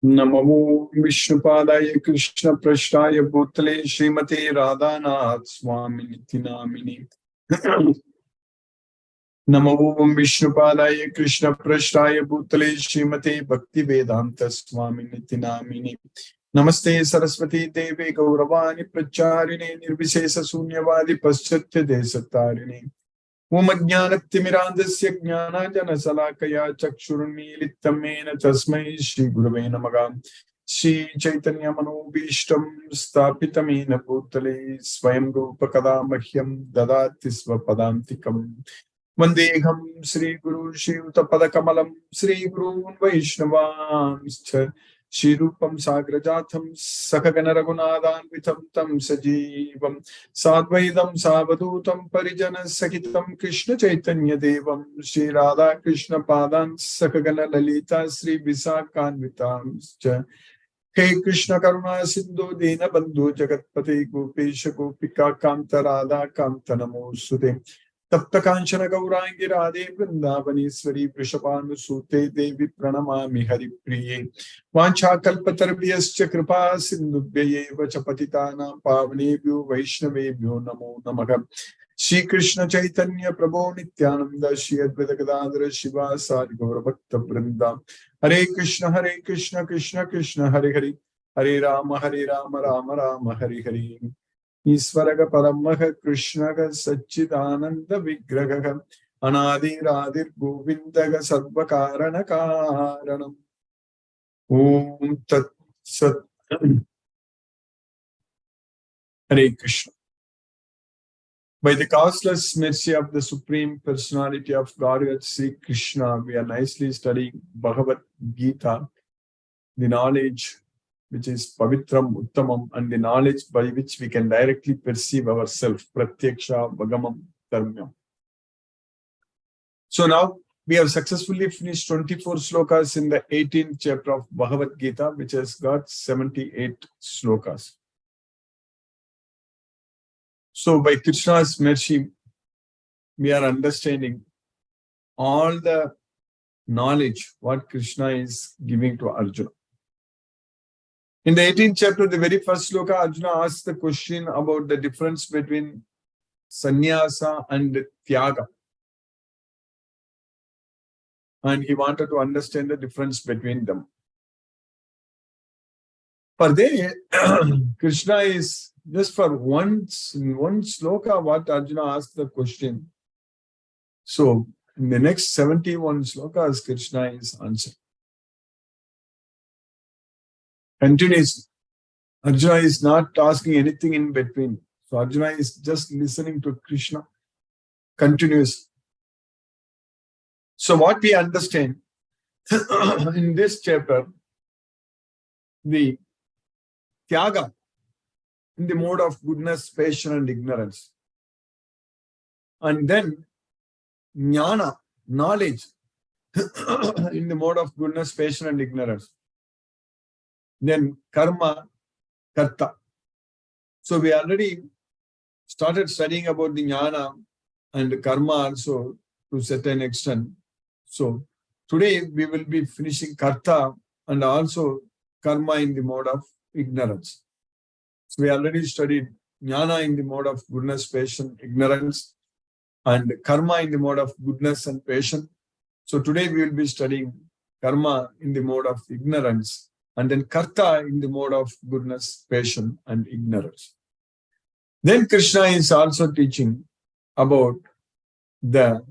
नमो विष्णुपादाय कृष्ण पृष्ठाय भूतले श्रीमते राधानाथ स्वामिनिति नामिने। नमो विष्णुपादाय कृष्ण पृष्ठाय भूतले श्रीमते भक्ति वेदांत स्वामिनिति नामिने। नमस्ते सरस्वती देवे गौरवाणी प्रचारिणे निर्विशेष शून्यवादी पश्चात्य देशतारिणे। ओम अज्ञानतिमिरान्धस्य ज्ञानाञ्जनशलाकया चक्षुरुन्मीलितं येन तस्मै श्रीगुरवे नमः। श्रीचैतन्यमनोभीष्टं स्थापितं येन भूतले स्वयं रूपकदा मह्यं ददाति स्वपदान्तिकम्। वन्देऽहं श्रीगुरुं श्रीयुतपदकमलं श्रीगुरून् वैष्णवांश्च श्रीरूपं साग्रजातं सखगण रघुनाथान्वितं तं सजीवं साद्वैतं सावधूतं परिजनसहितं कृष्ण चैतन्य देवं श्रीराधा कृष्ण पादान् सखगण ललिता श्री विशाखान्वितांश्च। हे कृष्ण करुणा सिन्धु दीनबन्धु जगत्पते गोपेश गोपिका कान्त राधा कान्त नमोऽस्तुते। तप्त कांचन गौरांगी राधे वृंदावनेश्वरी वृषभानुसूते देवी प्रणमामि हरिप्रिये। वाञ्छाकल्पतरुभ्यश्च कृपा सिन्धुभ्यैव च पतितानां पावनेभ्यो वैष्णवेभ्यो नमो नमः। श्री कृष्ण चैतन्य प्रभो नित्यानंद श्री अद्वैत गदाधर शिवासादि गौरभक्त वृंदा। हरे कृष्ण कृष्ण कृष्ण हरे हरे, हरे राम राम राम हरे हरे। ईश्वरक परमः कृष्णक सच्चिदानंद विग्रहः अनादिरादिर् गोविन्दः सर्वकारण कारणम्। ओम तत्सत्। हरे Krishna. By the causeless mercy of the Supreme Personality of Godhead, Sri Krishna, we are nicely studying Bhagavad Gita, the knowledge which is Pavitram Uttamam, and the knowledge by which we can directly perceive ourselves, Pratyaksha Bhagamam Dharmyam. So now we have successfully finished 24 slokas in the 18th chapter of Bhagavad Gita, which has got 78 slokas. So by Krishna's mercy, we are understanding all the knowledge what Krishna is giving to Arjuna. In the 18th chapter, the very first sloka, Arjuna asks the question about the difference between sannyasa and tyaga. And he wanted to understand the difference between them. For there, Krishna is just for one sloka what Arjuna asked the question. So in the next 71 slokas, Krishna is answering. Continuously. Arjuna is not asking anything in between. So Arjuna is just listening to Krishna continuously. So what we understand in this chapter, the tyaga in the mode of goodness, passion and ignorance. And then jnana, knowledge in the mode of goodness, passion and ignorance. Then karma, karta. So we already started studying about the jnana and karma also to a certain extent. So today we will be finishing karta and also karma in the mode of ignorance. So we already studied jnana in the mode of goodness, passion, ignorance, and karma in the mode of goodness and passion. So today we will be studying karma in the mode of ignorance, and then karta in the mode of goodness, passion, and ignorance. Then Krishna is also teaching about the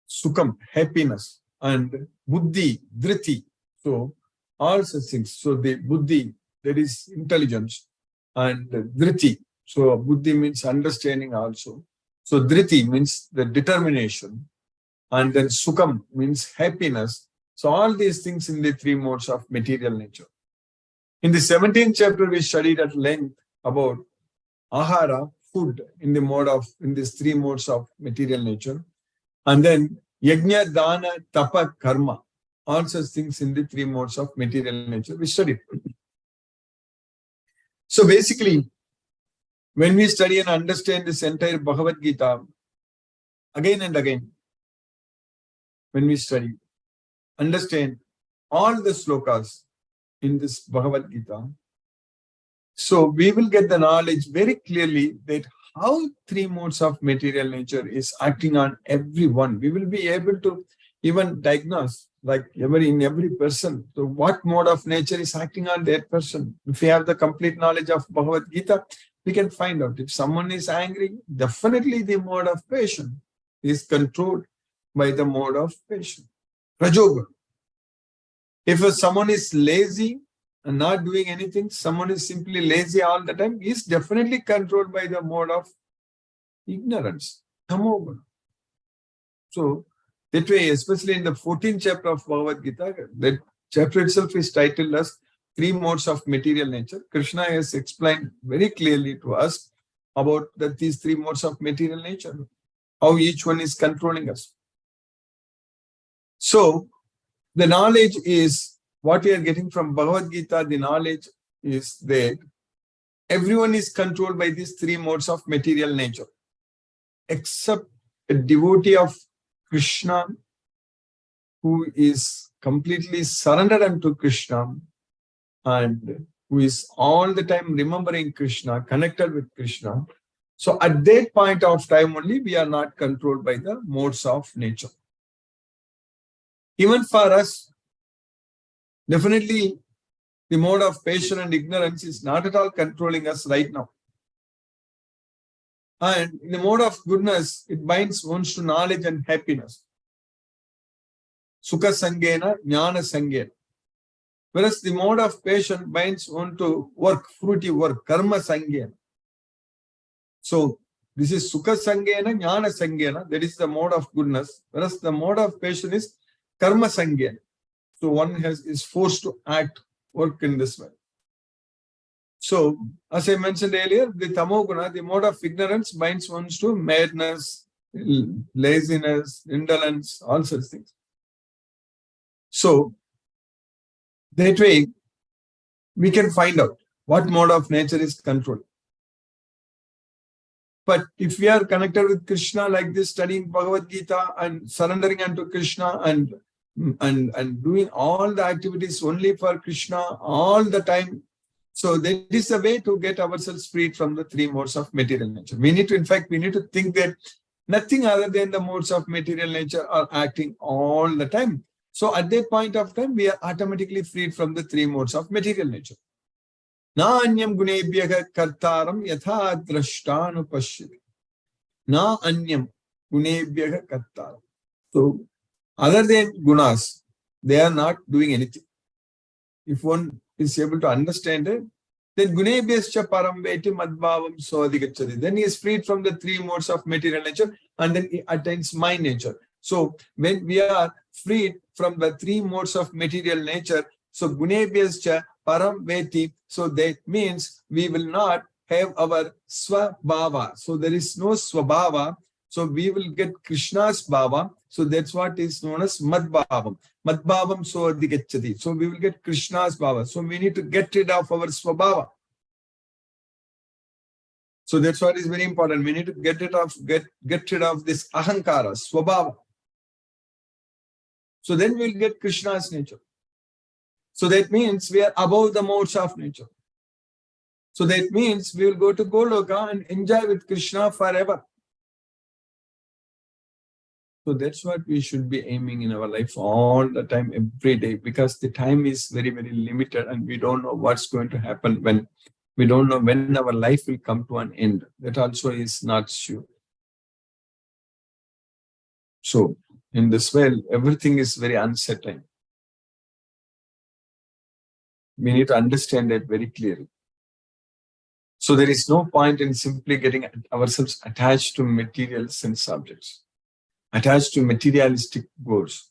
sukham, happiness, and buddhi, dhriti. So all such things. So the buddhi, that is intelligence, and dhriti. So buddhi means understanding also. So dhriti means the determination, and then sukham means happiness. So all these things in the three modes of material nature. In the 17th chapter, we studied at length about ahara, food, in these three modes of material nature. And then yajna, dana, tapa, karma, all such things in the three modes of material nature we studied. So basically, when we study and understand this entire Bhagavad Gita, again and again, when we study, understand all the slokas in this Bhagavad Gita, so we will get the knowledge very clearly that how three modes of material nature is acting on everyone. We will be able to even diagnose, like in every person, so what mode of nature is acting on that person. If we have the complete knowledge of Bhagavad Gita, we can find out. If someone is angry, definitely the mode of patience is controlled by the mode of patience. Rajogun. If someone is lazy and not doing anything, someone is simply lazy all the time, is definitely controlled by the mode of ignorance. Tamoguna. So that way, especially in the 14th chapter of Bhagavad Gita, that chapter itself is titled as Three Modes of Material Nature. Krishna has explained very clearly to us about these three modes of material nature, how each one is controlling us. So the knowledge is what we are getting from Bhagavad Gita. The knowledge is that everyone is controlled by these three modes of material nature, except a devotee of Krishna who is completely surrendered unto Krishna and who is all the time remembering Krishna, connected with Krishna. So at that point of time only, we are not controlled by the modes of nature. Even for us, definitely the mode of passion and ignorance is not at all controlling us right now. And in the mode of goodness, it binds one to knowledge and happiness. Sukha Sangena, Jnana Sangena. Whereas the mode of passion binds one to work, fruity work, Karma Sangena. So this is Sukha Sangena, Jnana Sangena, that is the mode of goodness. Whereas the mode of passion is Karma Sangena. So one is forced to act, work in this way. So, as I mentioned earlier, the Tamoguna, the mode of ignorance, binds one to madness, laziness, indolence, all such things. So, that way, we can find out what mode of nature is controlled. But if we are connected with Krishna like this, studying Bhagavad Gita and surrendering unto Krishna and doing all the activities only for Krishna all the time, so that is the way to get ourselves freed from the three modes of material nature. We need to think that nothing other than the modes of material nature are acting all the time. So at that point of time, we are automatically freed from the three modes of material nature. Na anyam gunebhyaha kartaram yatha drashtanu pashyati. Na anyam gunebhyaha kartaram. So other than gunas, they are not doing anything. If one is able to understand it, then gunebhyascha param veti madbhavam soadhigacchati. Then he is freed from the three modes of material nature and then he attains my nature. So when we are freed from the three modes of material nature, so gunebhyascha param veti, so that means we will not have our swabhava. So there is no swabhava. So we will get Krishna's bhava. So that's what is known as madbhavam. Madbhavam soadhigacchati. So we will get Krishna's bhava. So we need to get rid of our swabhava. So that's what is very important. We need to get rid of this ahankara, swabhava. So then we'll get Krishna's nature. So that means we are above the modes of nature. So that means we will go to Goloka and enjoy with Krishna forever. So that's what we should be aiming in our life all the time, every day, because the time is very, very limited and we don't know what's going to happen when we don't know when our life will come to an end. That also is not sure. So in this way, everything is very uncertain. We need to understand that very clearly. So there is no point in simply getting ourselves attached to material sense objects, attached to materialistic goals.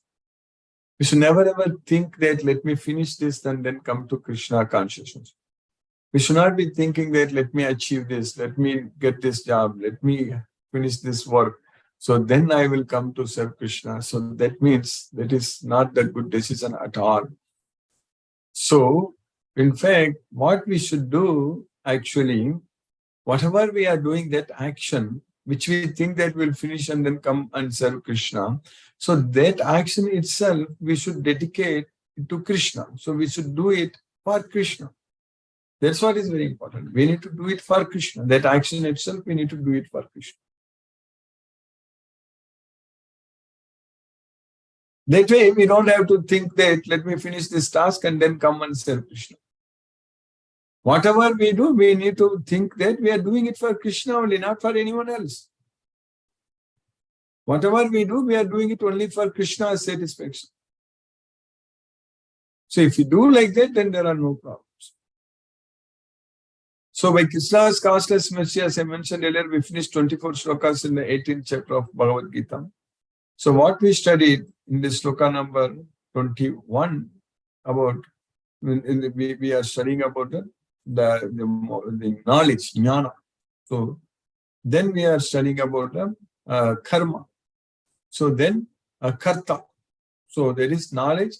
We should never ever think that let me finish this and then come to Krishna consciousness. We should not be thinking that let me achieve this, let me get this job, let me finish this work. So then I will come to serve Krishna. So that means that is not a good decision at all. So in fact, what we should do actually, whatever we are doing, that action, which we think that will finish and then come and serve Krishna. So that action itself, we should dedicate to Krishna. So we should do it for Krishna. That's what is very important. We need to do it for Krishna. That action itself, we need to do it for Krishna. That way, we don't have to think that, let me finish this task and then come and serve Krishna. Whatever we do, we need to think that we are doing it for Krishna only, not for anyone else. Whatever we do, we are doing it only for Krishna's satisfaction. So if you do like that, then there are no problems. So by Krishna's costless mercy, as I mentioned earlier, we finished 24 slokas in the 18th chapter of Bhagavad Gita. So what we studied in the sloka number 21 about, we are studying about the knowledge, jnana. So then we are studying about karma. So then karta. So there is knowledge,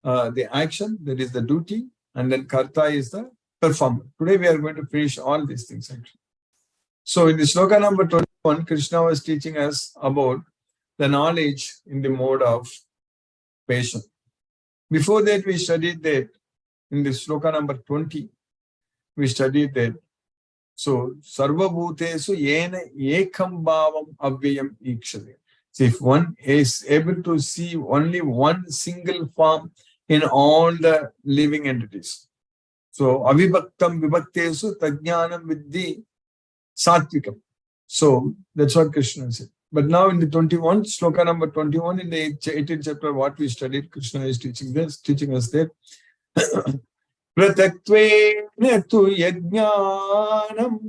the action, there is the duty, and then karta is the performer. Today we are going to finish all these things actually. So in the sloka number 21, Krishna was teaching us about the knowledge in the mode of passion. Before that, we studied that in the sloka number 20, we studied that. So, sarva bhutesu yena ekam bhavam avyayam ikshade. So, if one is able to see only one single form in all the living entities. So, avibhaktam vibhaktesu tajnanam viddhi satvikam. So, that's what Krishna said. But now in the 21, sloka number 21 in the 18th chapter, what we studied, Krishna is teaching us that Prataktvena tu yajnanam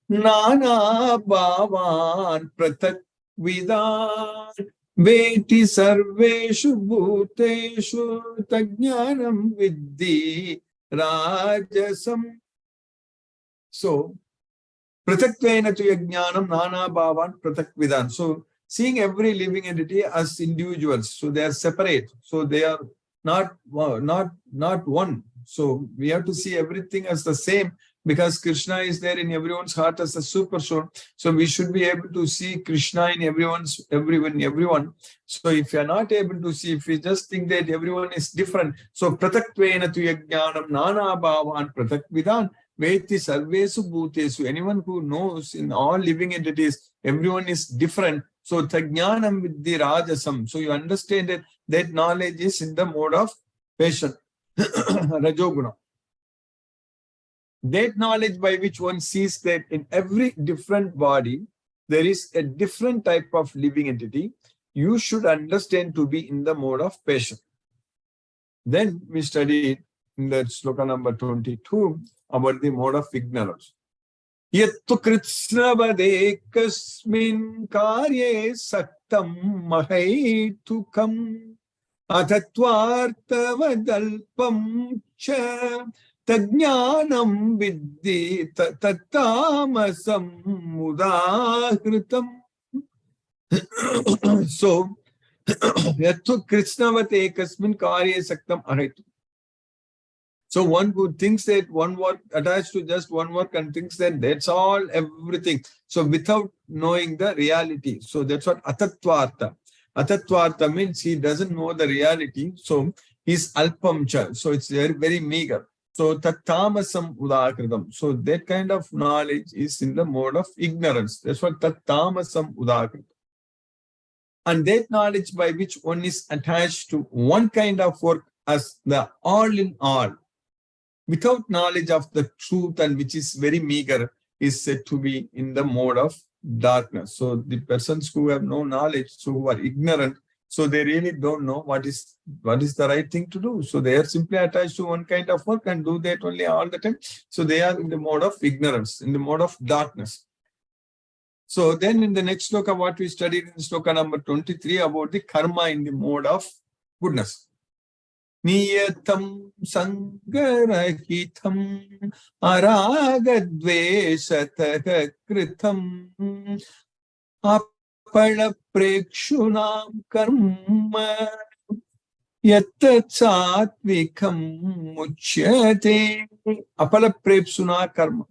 nana bhavan pratakvidan veti sarveshu bhuteshu tajnanam viddhi rajasam. So, Prataktvena tu yajnanam nana bhavan pratakvidan. So, seeing every living entity as individuals. So, they are separate. So, they are not one. So we have to see everything as the same because Krishna is there in everyone's heart as a super soul. So we should be able to see Krishna in everyone. So if you are not able to see, if you just think that everyone is different, so prataktvena tu yajnanam nana bhavan pratakvidan veti sarvesu bhutesu. Anyone who knows in all living entities, everyone is different. So tajnanam viddhi rajasam. So you understand that knowledge is in the mode of passion. Rajoguna. That knowledge by which one sees that in every different body, there is a different type of living entity, you should understand to be in the mode of passion. Then we studied in the sloka number 22 about the mode of ignorance. Yattu kritsnavade kasmin karye saktam mahaitukam Athatvartavadalpam cha tajnanam viddhi tattamasam mudahritam. So, yattu krishnavate kasmin karye saktam ahaitu. So one who thinks that one work attached to just one work and thinks that that's all everything. So without knowing the reality. So that's what atatvarta. Atatvarta means he doesn't know the reality. So he's alpamcha. So it's very, very meager. So tattamasam udakritam. So that kind of knowledge is in the mode of ignorance. That's what tattamasam udakritam. And that knowledge by which one is attached to one kind of work as the all in all, without knowledge of the truth and which is very meager, is said to be in the mode of darkness. So the persons who have no knowledge, so who are ignorant, so they really don't know what is the right thing to do. So they are simply attached to one kind of work and do that only all the time. So they are in the mode of ignorance, in the mode of darkness. So then in the next sloka, what we studied in sloka number 23 about the karma in the mode of goodness. Niyatam sangarahitam aragadveshatah kritam apala prekshunam karma Yatta satvikam uchyate apalaprepsuna karma.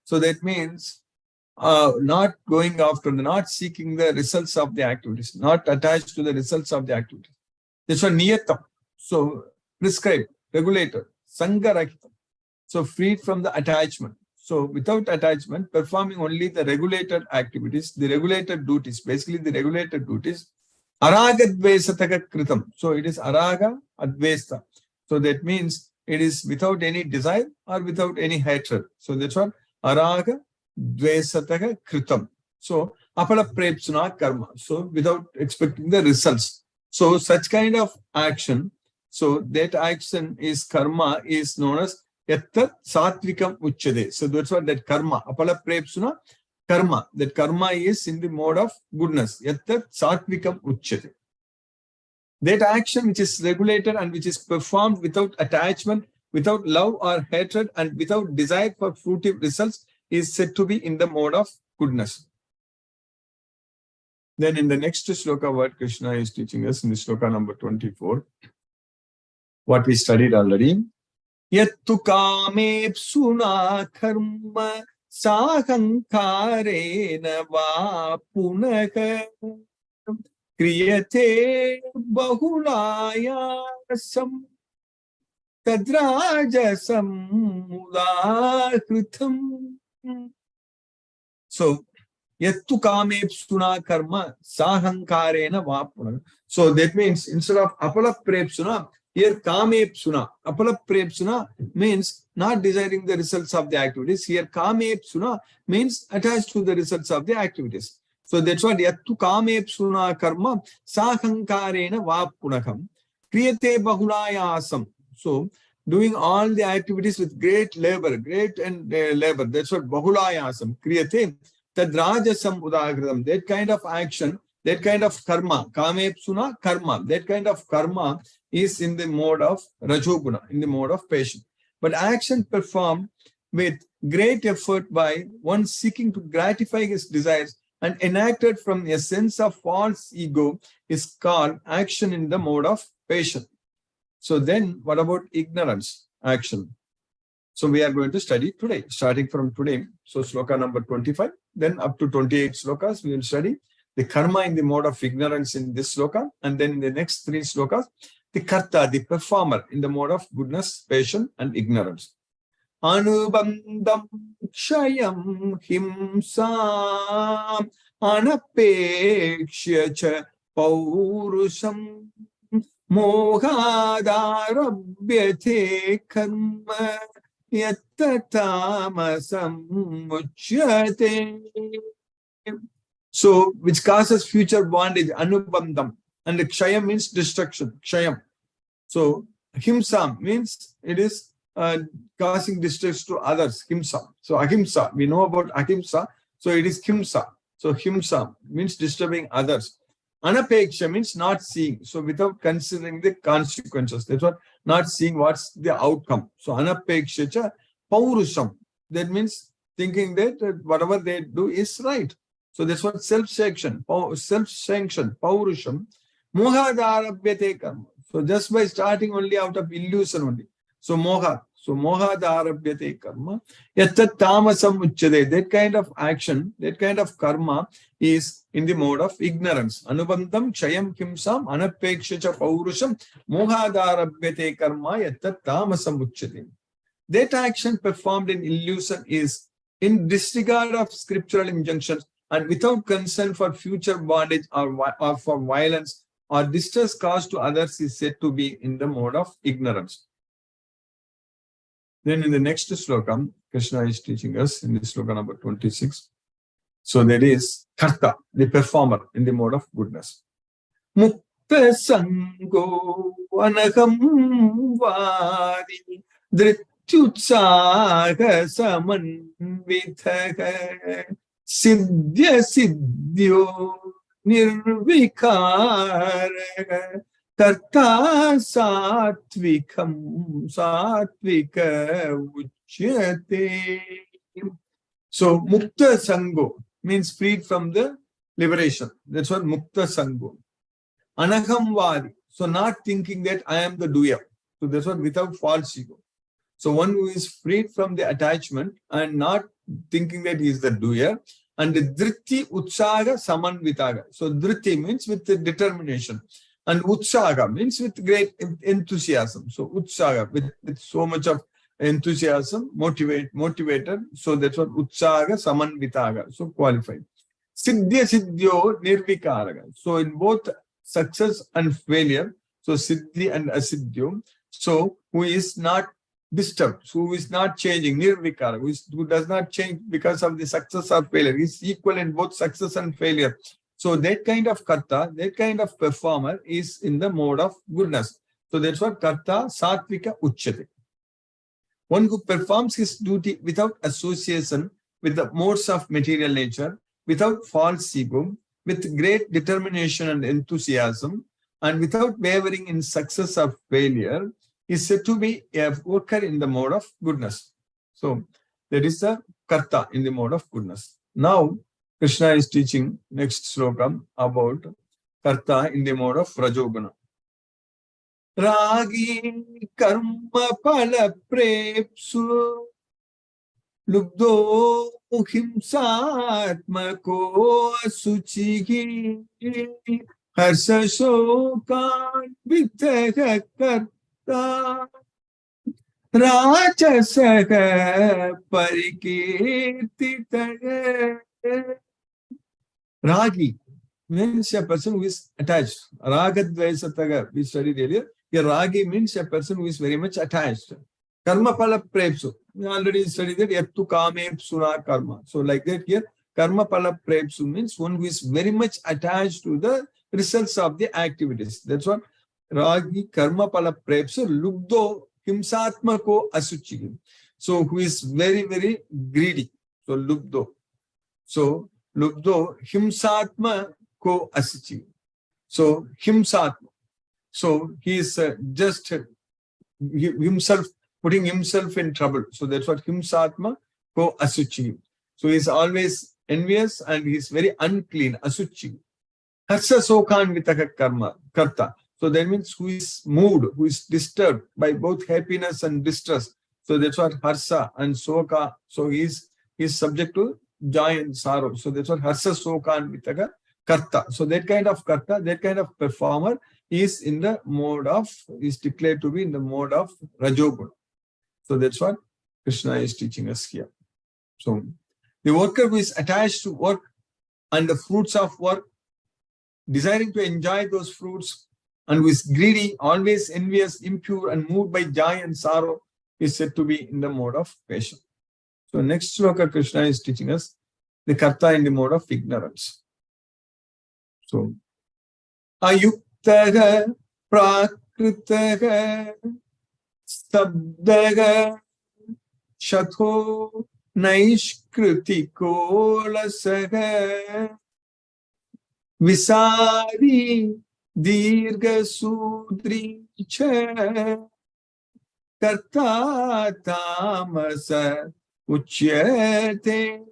So that means not going after, not seeking the results of the activities, not attached to the results of the activities. That's what niyatam. So prescribed, regulated, sangarahitam. So freed from the attachment. So without attachment, performing only the regulated activities, the regulated duties, basically the regulated duties. Araga dvesataka kritam. So it is araga advesta. So that means it is without any desire or without any hatred. So that's what araga dvesataka kritam. So apala prepsuna karma. So without expecting the results. So such kind of action, so that action is karma, is known as Yattat Satvikam Uchade. So that's what that karma, Apala Prepsuna, karma. That karma is in the mode of goodness. Yattat Satvikam Uchade. That action which is regulated and which is performed without attachment, without love or hatred, and without desire for fruitive results is said to be in the mode of goodness. Then in the next shloka, what Krishna is teaching us in the shloka number 24, what we studied already. Yattu kamepsuna karma sahankarena va punaha kriyate bahulayasam tadrajasam udahritam. So, yattu kamepsuna karma sahankarena va punaha. So that means instead of apala prepsuna, here kamepsuna, apala prepsuna means not desiring the results of the activities. Here kamepsuna means attached to the results of the activities. So that's what yattu kamepsuna karma sahankarena va punakam kriyate bahulayasam. So doing all the activities with great labor, labor. That's what bahulayasam kriyate tadrajasam udagradam. That kind of action, that kind of karma, kamepsuna karma, that kind of karma is in the mode of rajoguna, in the mode of passion. But action performed with great effort by one seeking to gratify his desires and enacted from a sense of false ego is called action in the mode of passion. So then what about ignorance action? So we are going to study today, starting from today. So sloka number 25, then up to 28 slokas, we will study the karma in the mode of ignorance in this sloka. And then in the next 3 slokas, the karta, the performer in the mode of goodness, passion, and ignorance. Anubandam kshayam himsam anapekshya cha paurusham mohadarabhyate karma yattatamasam uchyate. So, which causes future bondage, anubandam. And the kshayam means destruction, kshayam. So, himsam means it is causing distress to others, himsa. So, ahimsa, we know about ahimsa. So, it is himsa. So, himsa means disturbing others. Anapeksha means not seeing. So, without considering the consequences. That's what, not seeing what's the outcome. So, anapeksha cha paurusham. That means thinking that whatever they do is right. So, that's what self-sanction, paurusham. Mohadarabhyate karma. So just by starting only out of illusion only. So moha. So mohadarabhyate karma. Yattat tamasam uchyate. That kind of action, that kind of karma is in the mode of ignorance. Anubandam kshayam himsam anapekshacha paurusham mohadarabhyate karma yattat tamasam uchyate. That action performed in illusion is in disregard of scriptural injunctions and without concern for future bondage or for violence or distress caused to others is said to be in the mode of ignorance. Then in the next sloka, Krishna is teaching us in the sloka number 26. So there is karta, the performer in the mode of goodness. Mukta sango anagam vadi dhrityutsaha samanvithaha siddhya siddhyo nirvikara karta satvikam satvika uchyate. So mukta sango means freed from the liberation. That's what mukta sango. Anahamvadi. So not thinking that I am the doer. So that's what without false ego. So one who is freed from the attachment and not thinking that he is the doer. And dhritti utsaga samanvitaga. So dhritti means with the determination. And utsaga means with great enthusiasm. So utsaga, with so much of enthusiasm, motivated. So that's what utsaga samanvitaga. So qualified. Siddhya siddhyo nirvikaraga. So in both success and failure, so siddhi and asiddhyo, so who is not disturbed, who is not changing, nirvikara, who does not change because of the success or failure, is equal in both success and failure. So that kind of karta, that kind of performer is in the mode of goodness. So that's what karta satvika uchyate. One who performs his duty without association with the modes of material nature, without false ego, with great determination and enthusiasm, and without wavering in success or failure, is said to be a worker in the mode of goodness. So that is the karta in the mode of goodness. Now, Krishna is teaching next slokam about karta in the mode of rajoguna. Ragi karma pala prepsu lubdo himsatmako asuchihi harsa shokan vitaha karta rajasaha parikirtitaha. Ragi means a person who is attached. Ragadvaisataga, we studied earlier. Here, ragi means a person who is very much attached. Karma pala prepsu. We already studied that. Yattu kame psuna karma. So like that here, karma pala prepsu means one who is very much attached to the results of the activities. That's what ragi karma pala prepsu lubdo himsatmako asuchi. So who is very, very greedy. So lubdo. So lubdo himsatma ko asuchi. So himsatma. So he is just himself putting himself in trouble. So that's what himsatma ko asuchi. So he is always envious and he is very unclean. Asuchi. Harsa sokan vitaka karma karta. So that means who is moved, who is disturbed by both happiness and distress. So that's what harsa and soka. So he is subject to joy and sorrow. So that's what harsa sokan vitaka karta. So that kind of karta, that kind of performer is in the mode of, is declared to be in the mode of rajoguna. So that's what Krishna is teaching us here. So the worker who is attached to work and the fruits of work, desiring to enjoy those fruits, and who is greedy, always envious, impure, and moved by joy and sorrow, is said to be in the mode of passion. So next sloka Krishna is teaching us the karta in the mode of ignorance. So ayuktaha prakritaha stabdaha shatho naishkritiko lasaha visari dirga sudri cha karta tamasa uchyate.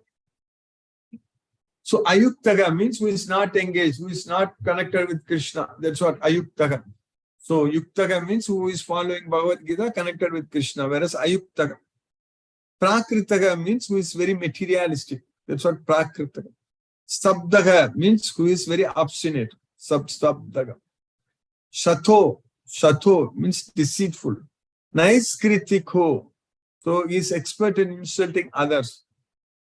So ayuktaga means who is not engaged, who is not connected with Krishna. That's what ayuktaga. So yuktaga means who is following Bhagavad Gita, connected with Krishna, whereas ayuktaga. Prakritaga means who is very materialistic. That's what prakritaga. Sabdaga means who is very obstinate. Sabdaga. Shato means deceitful. Naiskritiko. So he is expert in insulting others.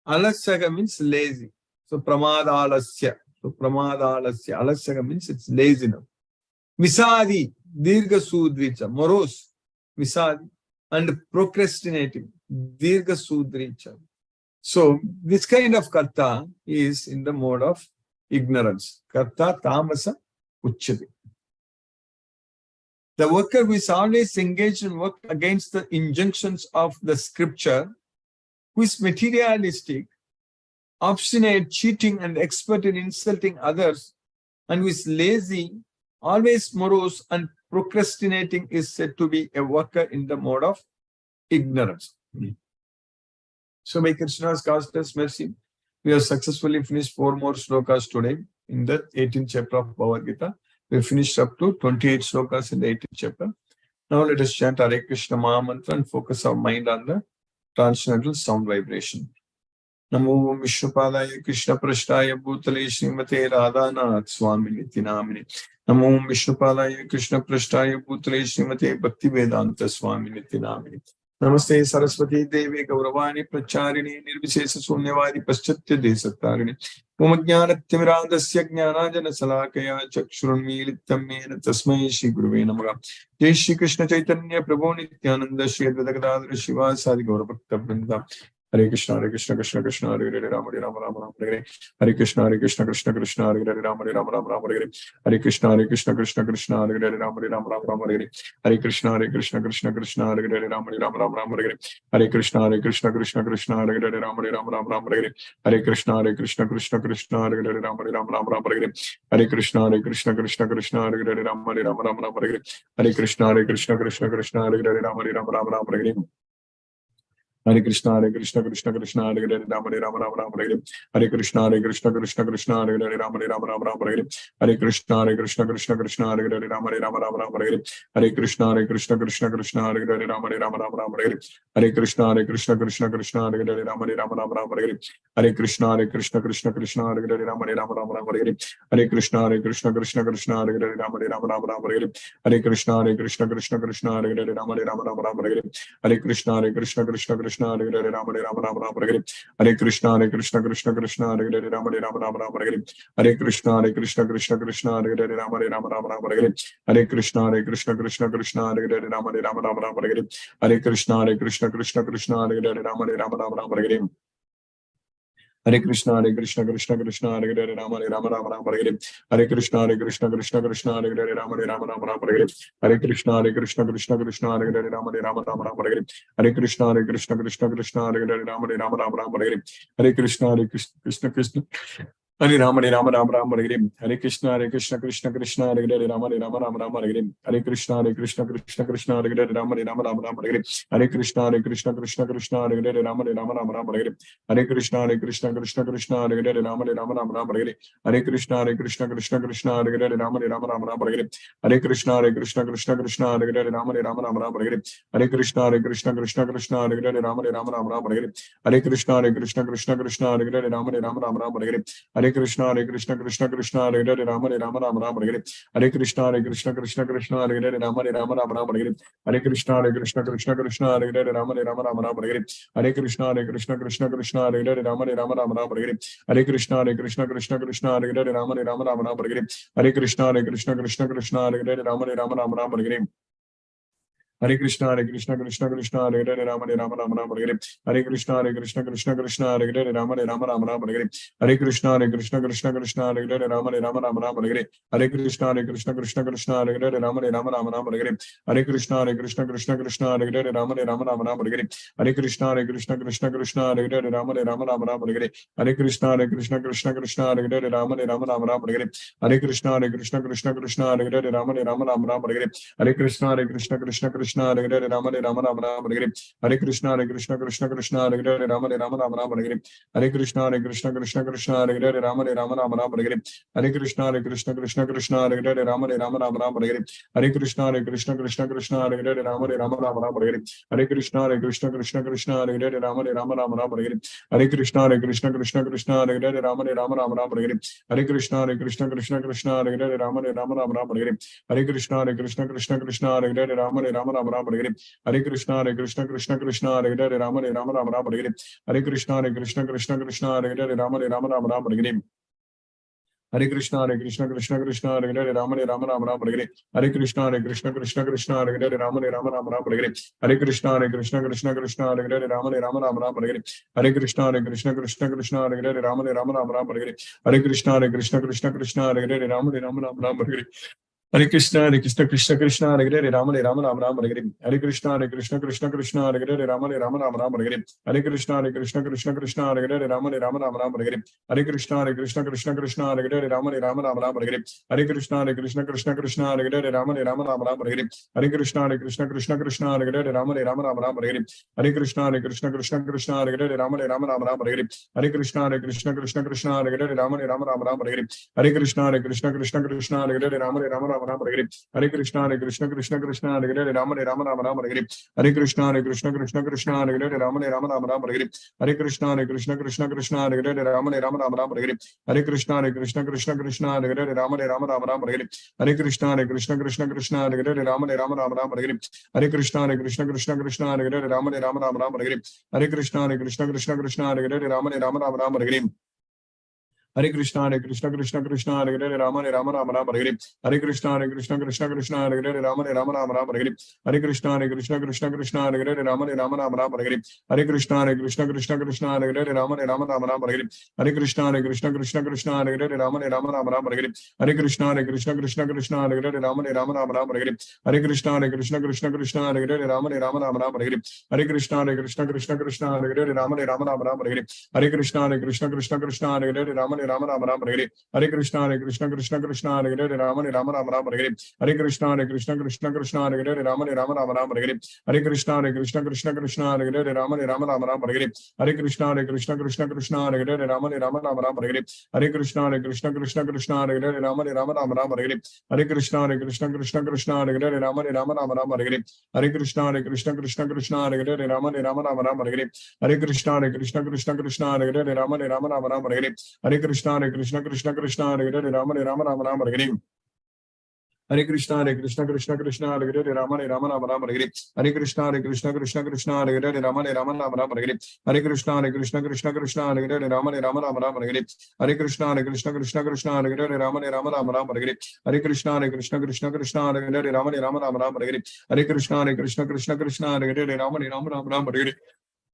Alasyaga means lazy. So pramadalasya. So pramadalasya. Alasyaga means it's laziness. Visadi, dirga sudricha, morose, visadi, and procrastinating, dirga sudricha. So this kind of karta is in the mode of ignorance. Karta tamasa uchyate. The worker who is always engaged in work against the injunctions of the scripture, who is materialistic, obstinate, cheating, and expert in insulting others, and who is lazy, always morose, and procrastinating, is said to be a worker in the mode of ignorance. So by Krishna's costless mercy, we have successfully finished 4 more slokas today in the 18th chapter of Bhagavad Gita. We finished up to 28 slokas in the 18th chapter. Now let us chant Hare Krishna Maha Mantra and focus our mind on the transcendental sound vibration. Namo Vishnupadaya Krishna Prashtaya Bhutale Srimate Radhanath Swami Niti Namini. Namo Vishnupadaya Krishna Prashtaya Bhutale Srimate Bhakti Vedanta Swami Niti Namini. Namaste Saraswati Devi Gauravani Pracharini Nirvishesa Sunyavadi Paschatya Desatarini. Umajnanatymirandasya Jnanajana Salakaya Chakshurunmilitam Mena Tasmai Shri Guruve Namaha. Jai Shri Krishna Chaitanya Prabhu Nityananda Shri Advaita Gadadhara Shivasadi Gaurabhakta Vrinda. Hare Krishna, Krishna Krishna, Hare Hare, Rama Rama Rama Hare. Hare Krishna, Krishna Krishna, Hare Hare, Rama Rama Rama Hare. Hare Krishna, Krishna Krishna, Hare Hare, Rama Rama Rama Hare. Hare Krishna, Krishna Krishna, Hare Hare, Rama Rama Rama Hare. Hare Krishna, Krishna Krishna, Hare Hare, Rama Rama Rama Hare. Hare Krishna, Krishna Krishna, Hare Hare, Rama Rama Rama Hare. Hare Krishna, Krishna Krishna, Hare Hare, Rama Rama Rama Hare. Hare Krishna, Krishna Krishna, Hare Hare, Rama Rama Rama Hare. Hare Krishna, Krishna Krishna, Hare Hare, Rama Rama Hare. Hare Krishna, Krishna Krishna, Hare Hare, Rama Rama Hare. Hare Krishna, Krishna Krishna, Hare Hare, Rama Rama Hare. Hare Krishna, Krishna Krishna, Hare Hare, Rama Rama Hare. Hare Krishna, Krishna Krishna, Hare Hare, Rama Rama Hare. Hare Krishna, Krishna Krishna, Hare Hare, Rama Rama Hare. Hare Krishna, Krishna Krishna, Hare Hare, Rama Rama Hare. Hare Krishna, Krishna Krishna, Hare Hare, Rama Rama Hare. Hare Krishna, Krishna Krishna, Hare Hare, Rama Rama Hare. Hare Krishna, Krishna Krishna, Hare Hare, Rama Rama Hare. Hare Krishna, Krishna Krishna, Hare Hare, Rama Rama Hare. Hare Krishna, Krishna Krishna, Hare Hare, Rama Rama Hare. Hare Krishna, Krishna Krishna, Hare Hare, Rama Rama Hare. Hare Krishna, Krishna Krishna, Hare Hare, Rama Rama Hare. Hare Krishna, Krishna Krishna, Hare Hare, Rama Rama Hare. Hare Krishna, Krishna Krishna, Hare Hare, Rama Rama Hare. Hare Krishna, Krishna Krishna, Hare Hare, Rama Rama Hare. Hare Krishna, Krishna Hare Rama Rama Hare. Hare Krishna, Krishna Krishna, Hare Hare, Rama Rama Hare. Hare Krishna, Krishna Krishna, Hare Hare, Rama Rama Hare. Hare Krishna, Krishna Krishna, Hare Hare, Rama Rama Hare. Hare Krishna, Krishna Krishna, Hare Hare, Rama Rama Hare. Hare Krishna, Krishna Krishna, Hare Hare, Rama Rama Hare. Hare Krishna, Krishna Krishna, Hare Hare, Rama Rama Hare. Hare Krishna, Krishna Krishna, Hare Hare, Rama Rama Hare. Hare Krishna, Krishna Krishna, Hare Hare, Rama Rama Hare. Hare Krishna, Krishna Krishna, Hare Hare, Rama Rama Hare. Hare Krishna, Krishna Krishna, Hare Hare, Rama Rama Hare. Hare Krishna, Krishna Krishna, Hare Hare, Rama Rama Hare. Hare Krishna, Krishna Krishna, Hare Hare, Rama Rama Hare. Hare Krishna, Krishna Krishna, Hare Hare, Rama Rama Hare. Hare Krishna, Krishna Krishna, Hare Hare, Rama Rama Hare. Hare Krishna, Krishna Krishna, Hare Hare, Rama Rama Hare. Hare Krishna, Krishna Krishna, Hare Hare, Rama Rama Hare. Hare Krishna, Krishna Krishna, Hare Hare, Rama Rama Hare. Hare Krishna, Krishna Krishna, Hare Hare, Rama Rama Hare. Hare Krishna, Krishna Krishna, Hare Hare, Rama Rama Hare. Hare Krishna, Krishna Krishna, Hare Hare, Rama Rama Hare. Hare Krishna, Krishna Krishna, Hare Hare, Rama Rama Hare. Hare Krishna, Krishna Krishna, Hare Hare, Rama Rama Hare. Hare Krishna, Krishna Krishna, Hare Hare, Rama Rama Hare. Hare Krishna, Krishna Krishna, Hare Hare, Rama Rama Hare. Hare Krishna, Krishna Krishna, Hare Hare, Rama Rama Hare. Hare Krishna, Krishna Krishna, Hare Hare, Rama Rama Hare. Hare Krishna, Krishna Krishna, Hare Hare, Rama Rama Hare. Hare Krishna, Krishna Krishna, Hare Hare, Rama Rama Hare. Hare Krishna, Krishna Krishna, Hare Hare, Rama Rama Hare. Hare Krishna, Krishna Krishna, Hare Hare, Rama Rama Hare. Hare Krishna, Krishna Krishna, Hare Hare, Rama Rama Hare. Hare Krishna, Krishna Krishna, Hare Hare, Rama Rama Hare. Hare Krishna, Krishna Krishna, Hare Hare, Rama Rama Hare. Hare Krishna, Krishna Krishna, Hare Hare, Rama Rama Hare. Hare Krishna, Krishna Krishna, Hare Hare, Rama Rama Hare. Hare Krishna, Krishna Krishna, Hare Hare, Rama Rama Hare. Hare Krishna, Krishna Krishna, Hare Hare, Rama Rama Hare. Hare Krishna, Krishna Krishna, Hare Hare, Rama Rama Hare. Hare Krishna Krishna Krishna Hare Hare Hare Rama Rama Hare Hare Hare Krishna Krishna Krishna Hare Hare Hare Rama Rama Hare Hare Hare Krishna Krishna Krishna Hare Hare Hare Rama Rama Hare Hare Hare Krishna Krishna Krishna Hare Hare Hare Rama Rama Hare Hare Hare Krishna Krishna Krishna Hare Hare Hare Rama Rama Hare Hare Hare Krishna Krishna Krishna Hare Hare Hare Rama Rama Hare Hare Hare Krishna Krishna Krishna Hare Hare Hare Rama Rama Hare Hare Hare Krishna Krishna Krishna Hare Hare Hare Rama Rama Hare Hare Hare Krishna Krishna Krishna Hare Hare Hare Rama Rama Hare Hare Hare Krishna Krishna Krishna Hare Hare Rama Rama Hare Hare Hare Krishna Krishna Krishna Hare Hare Rama Rama Hare Hare Hare Krishna Krishna Krishna Hare Hare Rama Rama Hare Hare Hare Krishna Krishna Krishna Hare Hare Rama Rama Hare Hare Hare Krishna Krishna Krishna Hare Hare Rama Rama Hare Hare Hare Krishna Krishna Krishna Hare Hare Rama Rama Hare Hare Hare Krishna Krishna Krishna Hare Hare Rama Rama Hare Hare Hare Krishna Krishna Krishna Hare Hare Rama Rama Hare Hare Hare Krishna Krishna Krishna Hare Hare Rama Rama Hare Hare Hare Krishna Krishna Krishna Hare Hare Rama Rama Hare Hare Hare Krishna Krishna Krishna Hare Hare Rama Rama Hare Hare Hare Krishna Krishna Krishna Hare Hare Rama Rama Hare Hare Hare Krishna Krishna Krishna Hare Hare Rama Rama Hare Hare Hare Krishna Krishna Krishna Hare Hare Rama Rama Hare Hare Hare Krishna Krishna Krishna Hare Hare Rama Rama Hare Hare Hare Krishna Krishna Krishna Hare Hare Rama Rama Hare Hare Hare Krishna Krishna Krishna Hare Hare Rama Rama Hare Hare Hare Krishna Krishna Krishna Hare Hare Rama Rama Hare Hare Hare Krishna Krishna Krishna Hare Hare Rama Rama Hare Hare Hare Krishna Krishna Krishna Hare Hare Rama Rama Hare Hare Hare Krishna Krishna Krishna Hare Hare Rama Rama Hare Hare Hare Krishna Krishna Krishna Hare Hare Rama Rama Hare Hare Hare Krishna Krishna Krishna Hare Hare Rama Rama Hare Hare Hare Krishna Krishna Krishna Hare Hare Rama Rama Hare Hare Hare Krishna Krishna Krishna Hare Hare Rama Rama Hare Hare Hare Krishna Krishna Krishna Hare Hare Rama Rama Hare Hare Hare Krishna Krishna Krishna Hare Hare Rama Rama Hare Hare Hare Krishna Krishna Krishna Hare Hare Rama Rama Hare Hare Hare Krishna Krishna Krishna Hare Hare Rama Rama Hare Hare Hare Krishna Krishna Krishna Hare Hare Rama Rama Hare Hare Hare Krishna Krishna Krishna Hare Hare Rama Rama Hare Hare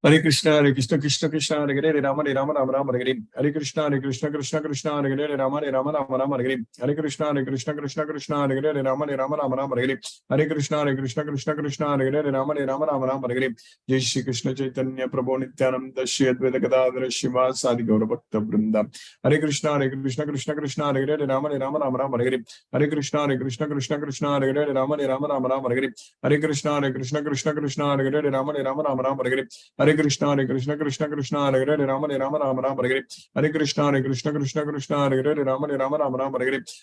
Hare Krishna Krishna Krishna Hare Hare Rama Rama Hare Hare Hare Krishna Krishna Krishna Hare Hare Rama Rama Hare Hare Hare Krishna Krishna Krishna Hare Hare Rama Rama Hare Hare Hare Krishna Krishna Krishna Hare Hare Rama Rama Hare Hare Jai Shri Krishna Chaitanya Prabhu Nityananda Shri Advaita Gadadhara Srivasadi Gaura Bhakta Vrinda Hare Krishna Krishna Krishna Hare Hare Rama Hare Hare Hare Krishna Krishna Krishna Hare Hare Rama Hare Hare Hare Krishna Krishna Krishna Hare Hare Rama Hare Hare Hare Krishna Krishna Krishna Hare Hare Rama Rama Hare Hare Hare Krishna Krishna Krishna Hare Hare Rama Rama Hare Hare Hare Krishna Krishna Krishna Hare Hare Rama Rama Hare Hare Hare Krishna Krishna Krishna Hare Hare Rama Rama Hare Hare Hare Krishna Krishna Krishna Hare Hare Rama Rama Hare Hare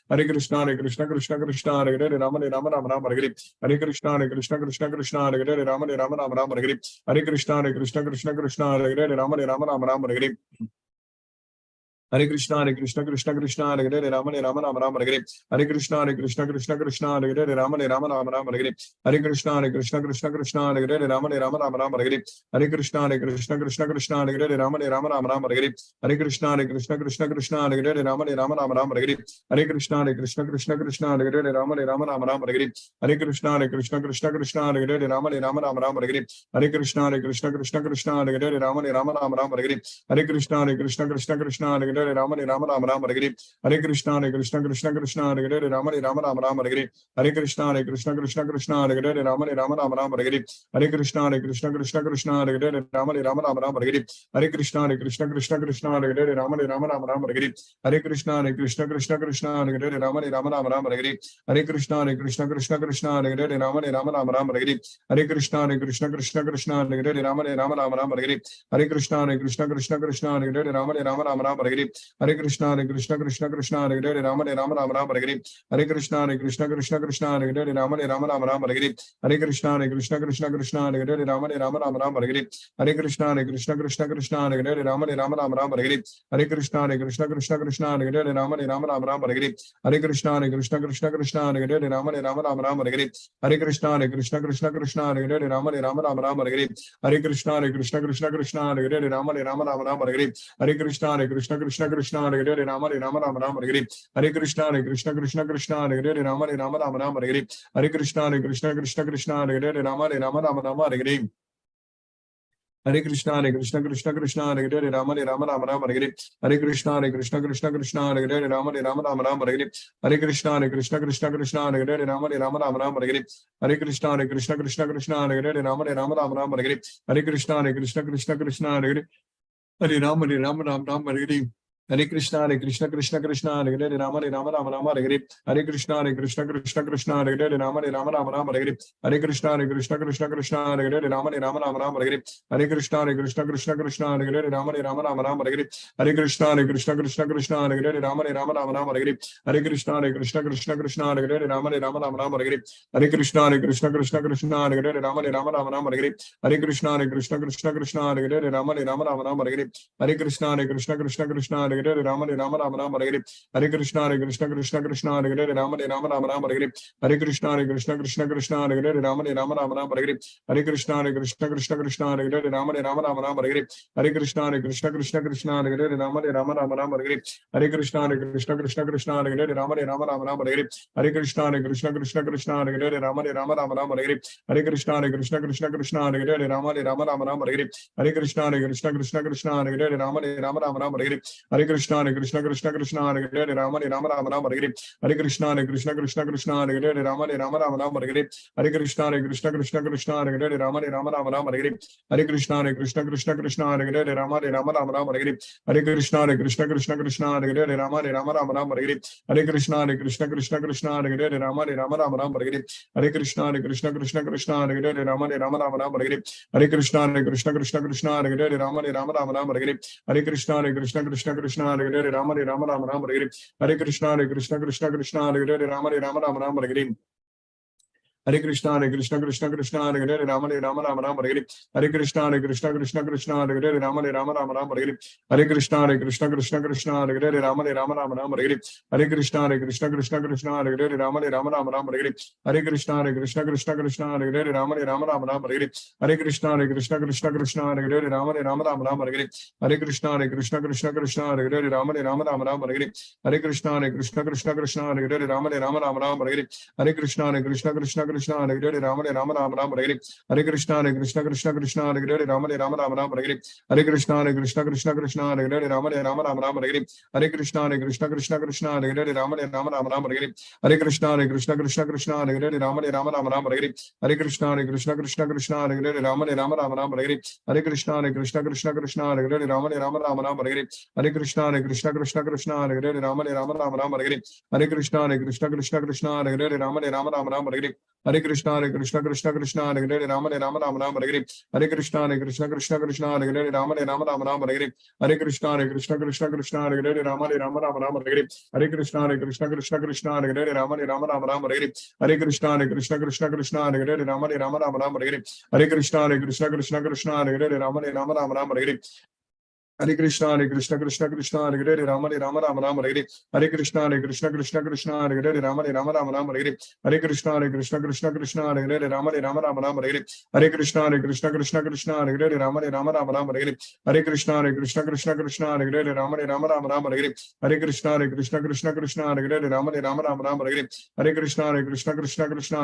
Hare Krishna Krishna Krishna Hare Hare Rama Rama Hare Hare Hare Krishna Krishna Krishna Hare Hare Rama Rama Hare Hare Hare Krishna Krishna Krishna Hare Hare Rama Rama Hare Hare Hare Krishna Krishna Krishna Hare Hare Rama Rama Hare Hare Hare Krishna Krishna Krishna Hare Hare Rama Rama Hare Hare Hare Krishna Krishna Krishna Hare Hare Rama Rama Hare Hare Hare Krishna Krishna Krishna Hare Hare Rama Rama Hare Hare Hare Krishna Krishna Krishna Hare Hare Rama Rama Hare Hare Hare Krishna Krishna Krishna Hare Hare Rama Rama Hare Hare Hare Krishna Krishna Krishna Hare Hare Rama Rama Hare Hare Hare Krishna Krishna Krishna Hare Hare Rama Rama Hare Hare Hare Krishna Krishna Krishna Hare Hare Rama Rama Hare Hare Hare Krishna Krishna Krishna Hare Hare Rama Rama Hare Hare Hare Krishna Krishna Krishna Hare Hare Rama Rama Hare Hare Hare Krishna Krishna Krishna Hare Hare Rama Rama Hare Hare Hare Krishna Krishna Krishna Hare Hare Rama Rama Hare Hare Hare Krishna Krishna Krishna Hare Hare Rama Rama Hare Hare Hare Krishna Krishna Krishna Hare Hare Rama Rama Hare Hare Hare Krishna Krishna Krishna Hare Hare Rama Rama Hare Hare Hare Krishna Krishna Krishna Hare Hare Rama Rama Hare Hare Hare Krishna Krishna Krishna Hare Hare Rama Rama Hare Hare Hare Krishna Krishna Krishna Hare Hare Rama Rama Hare Hare Hare Krishna Krishna Krishna Hare Hare Rama Rama Hare Hare Hare Krishna Krishna Krishna Hare Hare Rama Rama Hare Hare Hare Krishna Krishna Krishna Hare Hare Rama Rama Hare Hare Hare Krishna Krishna Krishna Hare Hare Rama Rama Hare Hare Hare Krishna Krishna Krishna Hare Hare Rama Rama Hare Hare Hare Krishna Krishna Krishna Hare Hare Rama Rama Hare Hare Hare Krishna Krishna Krishna Hare Hare Hare Rama Rama Hare Hare Hare Krishna Krishna Krishna Hare Hare Rama Hare Hare Hare Krishna Krishna Krishna Hare Hare Rama Hare Hare Hare Krishna Krishna Krishna Hare Hare Rama Hare Hare Hare Krishna Krishna Krishna Hare Hare Hare Ram Hare Hare Hare Krishna Krishna Hare Hare Rama Hare Hare Hare Krishna Krishna Hare Hare Rama Hare Hare Hare Krishna Krishna Hare Hare Rama Hare Hare Hare Krishna Krishna Hare Hare Rama Hare Hare Hare Krishna Krishna Hare Hare Rama Hare Hare Hare Krishna Krishna Hare Hare Rama Hare Hare Hare Krishna Krishna Hare Hare Rama Hare Hare Hare Krishna Krishna Hare Hare Rama Hare Hare Hare Krishna Krishna Hare Hare Rama Hare Hare Hare Krishna Krishna Hare Hare Rama Hare Hare Hare Krishna Krishna Hare Hare Rama Hare Hare Hare Krishna Krishna Hare Hare Rama Hare Hare Hare Krishna Krishna Hare Hare Rama Hare Hare Hare Krishna Krishna Hare Hare Rama Hare Hare Hare Krishna Krishna Hare Hare Rama Hare Hare Hare Krishna Krishna Hare Hare Rama Hare Hare Hare Krishna Krishna Hare Hare Rama Hare Hare Hare Krishna Krishna Hare Hare Rama Hare Hare Hare Krishna Krishna Hare Hare Rama Hare Hare Hare Krishna Krishna Hare Hare Rama Hare Hare Hare Krishna Krishna Hare Hare Rama Hare Hare Hare Krishna Krishna Hare Hare Rama Hare Hare Hare Krishna Krishna Hare Hare Rama Hare Hare Hare Krishna Krishna Hare Hare Rama Hare Hare Hare Krishna Krishna Hare Hare Rama Hare Hare Hare Krishna Krishna Hare Hare Rama Hare Hare Hare Krishna Krishna Hare Hare Rama Hare Hare Hare Krishna Krishna Hare Hare Rama Hare Hare Hare Krishna Krishna Hare Hare Rama Hare Hare Hare Krishna Krishna Hare Hare Rama Hare Hare Hare Krishna Krishna Hare Hare Rama Hare Hare Hare Krishna Krishna Hare Hare Rama Hare Hare Hare Krishna Krishna Hare Hare Rama Hare Hare Hare Krishna Krishna Hare Hare Rama Hare Hare Hare Krishna Krishna Hare Hare Rama Hare Hare Hare Krishna Krishna Hare Hare Rama Hare Hare Hare Krishna Krishna Hare Hare Rama Hare Hare Hare Krishna Krishna Hare Hare Rama Hare Hare Hare Krishna Krishna Hare Hare Rama Hare Hare Hare Krishna Krishna Hare Hare Rama Hare Hare Hare Krishna Krishna Hare Hare Rama Hare Hare Hare Krishna Krishna Hare Hare Rama Hare Hare Hare Krishna Krishna Hare Hare Rama Hare Hare Hare Krishna Krishna Hare Hare Rama Hare Hare Hare Krishna Krishna Hare Hare Rama Hare Hare Hare Krishna Krishna Hare Hare Rama Hare Hare Hare Krishna Krishna Hare Hare Rama Hare Hare Hare Krishna Krishna Hare Hare Rama Hare Hare Hare Krishna Krishna Hare Hare Rama Hare Hare Hare Krishna Krishna Hare Hare Rama Hare Hare Hare Krishna Krishna Hare Hare Rama Hare Hare Hare Krishna Krishna Hare Hare Rama Hare Hare Hare Krishna Krishna Hare Hare Rama Hare Hare Hare Krishna Krishna Hare Hare Rama Hare Hare Hare Krishna Krishna Hare Hare Rama Hare Hare Hare Krishna Krishna Hare Hare Rama Hare Hare Hare Krishna Krishna Hare Hare Rama Hare Hare Hare Krishna Krishna Hare Hare Rama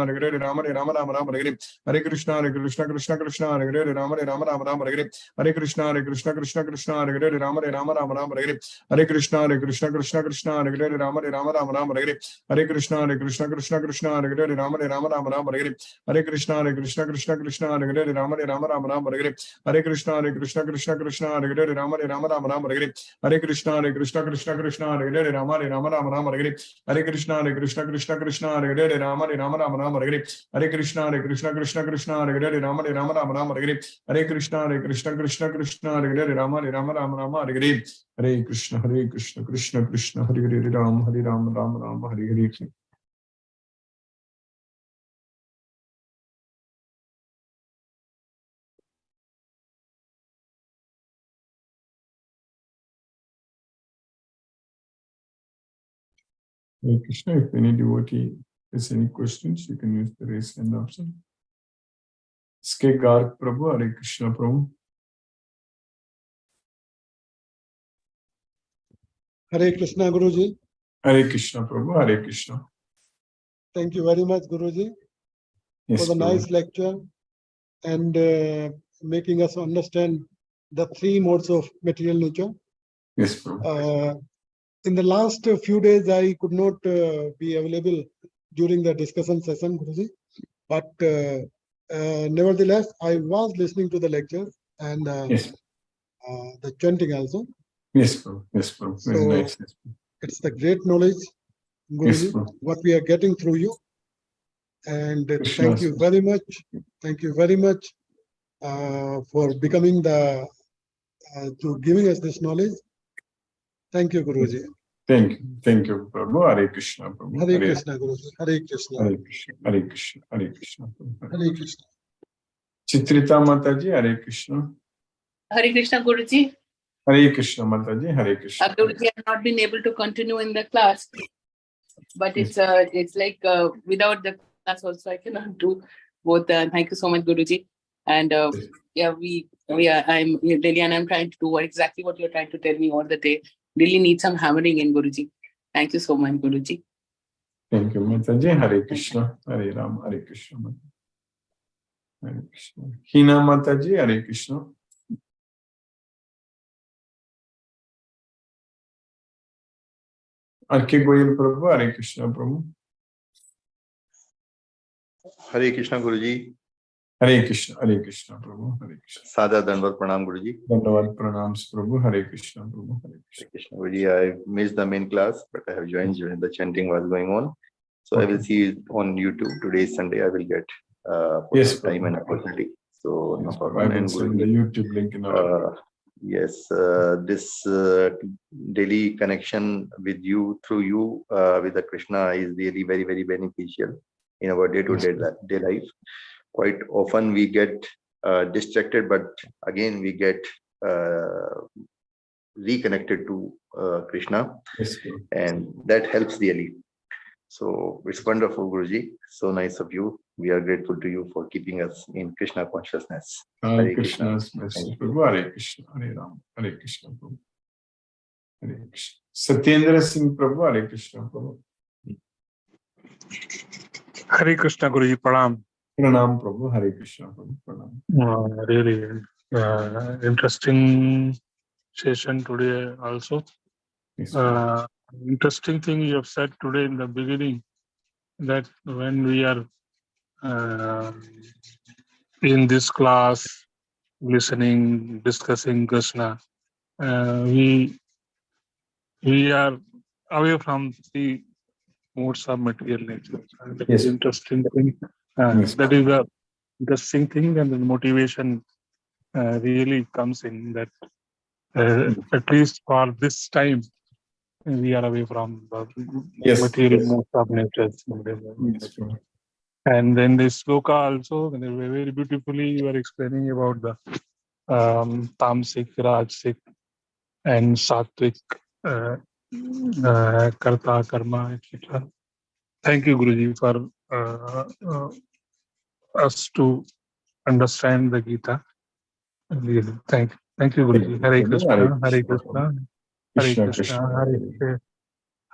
Hare Hare Hare Krishna Krishna Hare Hare Rama Hare Hare Hare Krishna Krishna Hare Hare Rama Hare Hare Hare Krishna Krishna Hare Hare Rama Hare Hare Hare Krishna Krishna Hare Hare Rama Hare Hare Hare Krishna Krishna Hare Hare Rama Hare Hare Hare Krishna Krishna Hare Hare Rama Hare Hare Hare Krishna Krishna Hare Hare Rama Hare Hare Hare Krishna Krishna Hare Hare Rama Hare Hare Hare Krishna Krishna Hare Hare Rama Hare Hare Hare Krishna Krishna Krishna Hare Hare Ram Ram Hare Hare. Hare Krishna. If any devotee has any questions, you can use the raise hand option. Sk Garg Prabhu, Hare Krishna Prabhu. Hare Krishna Guruji. Hare Krishna Prabhu, Hare Krishna. Thank you very much Guruji Yes, for the Prabhu. nice lecture. And making us understand the three modes of material nature. Yes, Prabhu. In the last few days, I could not be available during the discussion session, Guruji. But nevertheless, I was listening to the lectures and Yes. the chanting also. Yes, Prabhu. Yes, Prabhu. Very So nice. Yes, Prabhu. it's the great knowledge, Yes, Guruji, Prabhu. what we are getting through you. And Krishna thank you very much. Thank you very much for becoming the, to giving us this knowledge. Thank you, Guruji. Thank you. Thank you, Prabhu. Hare Krishna, Prabhu. Hare Krishna, Guruji. Hare Krishna. Hare Krishna. Hare Krishna. Hare Krishna. Prabhu. Hare Krishna. Chitrita Mataji, Hare Krishna. Hare Krishna Guruji. Hare Krishna Mataji, Hare Krishna. Guruji, I have not been able to continue in the class, but it's like without the class also I cannot do both. Thank you so much, Guruji. And yeah, I'm Delhi, and I'm trying to do exactly what you're trying to tell me all the day. Really need some hammering in, Guruji. Thank you so much, Guruji. Thank you, Mataji. Hare Krishna. Hare Ram. Hare Krishna. Hare Krishna. Hina Mataji, Hare Krishna. Arke Goyal Prabhu, Hare Krishna, Prabhu. Hare Krishna Guruji. Hare Krishna, Prabhu. Hare Krishna. Sada Dandavat Pranam Guruji. Dandavad Pranams, Prabhu. Hare Krishna, Prabhu. Hare Krishna. Hare Krishna Guruji. I missed the main class, but I have joined during the chanting was going on. So I will see it on YouTube. Today is Sunday. I will get Yes, time Prabhu. and opportunity. So no Yes, problem. I will send the YouTube link in our Yes, this daily connection with you, through you, with the Krishna is really very, very beneficial in our day-to-day life. Quite often we get distracted, but again we get reconnected to Krishna, Yes, Prabhu. and that helps really. So it's wonderful, Guruji. So nice of you. We are grateful to you for keeping us in Krishna consciousness. Hare Krishna's message, Prabhu. Hare Krishna, Hare Ram, Hare Krishna, Prabhu. Hare Krishna. Satyendra Singh Prabhu, Hare Krishna, Prabhu. Hare Krishna Guruji, Pranam. Pranam, Prabhu. Hare Krishna, Prabhu. Pranam. Really interesting session today also. Yes, Interesting thing you have said today in the beginning, that when we are in this class, listening, discussing Krishna, we are away from the modes of material nature. And that is Yes. interesting thing. Yes. That is the interesting thing, and the motivation really comes in that at least for this time we are away from the Yes. material Yes. modes of nature. Yes, Prabhu. And then the sloka also, very beautifully you are explaining about the tamasic, rajasic, and sattvic, karta, karma, etc. Thank you, Guruji, for us to understand the Gita. Really, thank you, Guruji. Hare Krishna, Hare Krishna, Hare Krishna, Krishna, Krishna.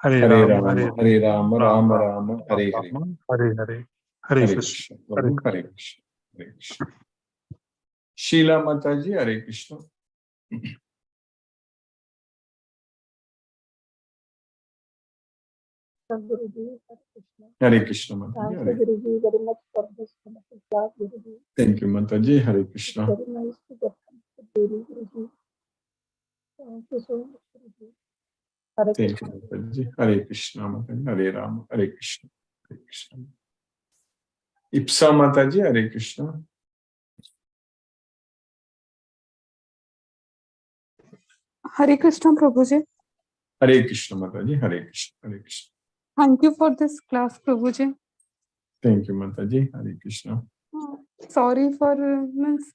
Hare Hare Ram, Rama, Hare Rama, Rama Rama, Hare Hare. Hare Hare, Hare Hare Krishna. Krishna, Prabhu. Hare Krishna, Hare Krishna. Sheila Mataji, Hare Krishna. Guruji, Hare Krishna, Mataji. thank Hare. you, Guruji, very much for this wonderful class, Guruji. Thank you, Mataji. Hare Krishna. Very nice to get connected daily, Guruji. Thank you so much, Guruji. Hare Thank you, Krishna. Mataji. Hare Krishna, Mataji. Hare Rama, Hare Krishna. Hare Krishna. Ipsa Mataji, Hare Krishna. Hare Krishna Prabhuji. Hare Krishna, Mataji. Hare Krishna. Hare Krishna. Thank you for this class, Prabhuji. Thank you, Mataji. Hare Krishna. Sorry for means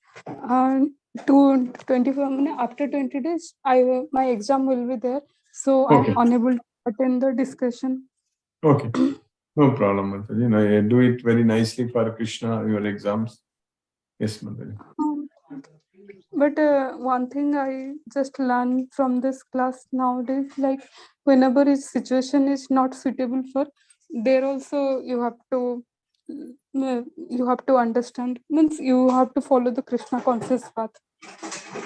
24 minutes after 20 days. My exam will be there, so Okay. I'm unable to attend the discussion. Okay. No problem, Mataji. No, you do it very nicely for Krishna, your exams. Yes, Mataji. But one thing I just learned from this class nowadays, like whenever a situation is not suitable for, there also you have to you have to understand, means you have to follow the Krishna conscious path.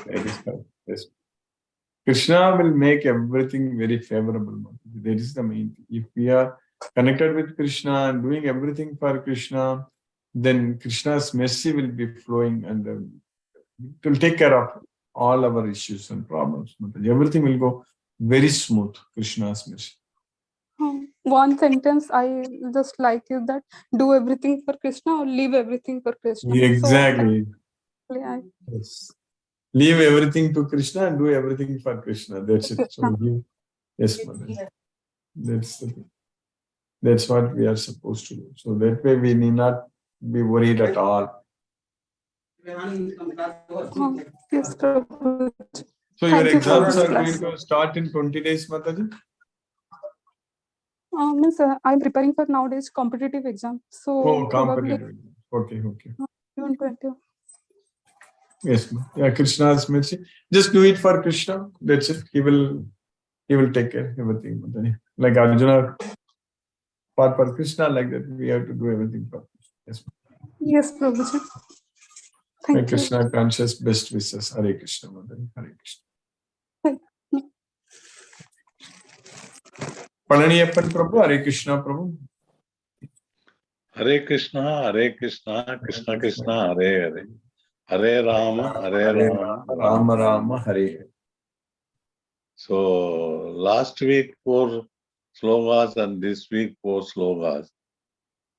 That is correct. Yes. Krishna will make everything very favorable. That is the main thing. If we are connected with Krishna and doing everything for Krishna, then Krishna's mercy will be flowing and it will take care of all our issues and problems. Everything will go very smooth. Krishna's mercy. One sentence I just like is that do everything for Krishna or leave everything for Krishna. Exactly. So, Yes. Leave everything to Krishna and do everything for Krishna. That's it. So yes, Mother. That's the thing. That's what we are supposed to do. So that way we need not be worried at all. Yes, Prabhu. So your Thank you for exams this are going class. to start in 20 days, Mataji? Means I'm preparing for nowadays competitive exam. So Oh, probably competitive. Okay, okay. June 20. Yes, ma'am. Yeah, Krishna's mercy. Just do it for Krishna. That's it. He will take care of everything, Mataji. Like Arjuna fought for Krishna, like that. We have to do everything for Krishna. Yes, ma'am. Yes, Prabhuji. Hare Thank you. Krishna conscious best wishes. Hare Krishna, Mataji. Hare Krishna. Palaniappan Prabhu, Hare Krishna Prabhu. Hare Krishna, Krishna Krishna, Hare Hare. Hare Rama, Hare Rama, Rama Rama, Hare. So last week 4 slogas and this week 4 slogas.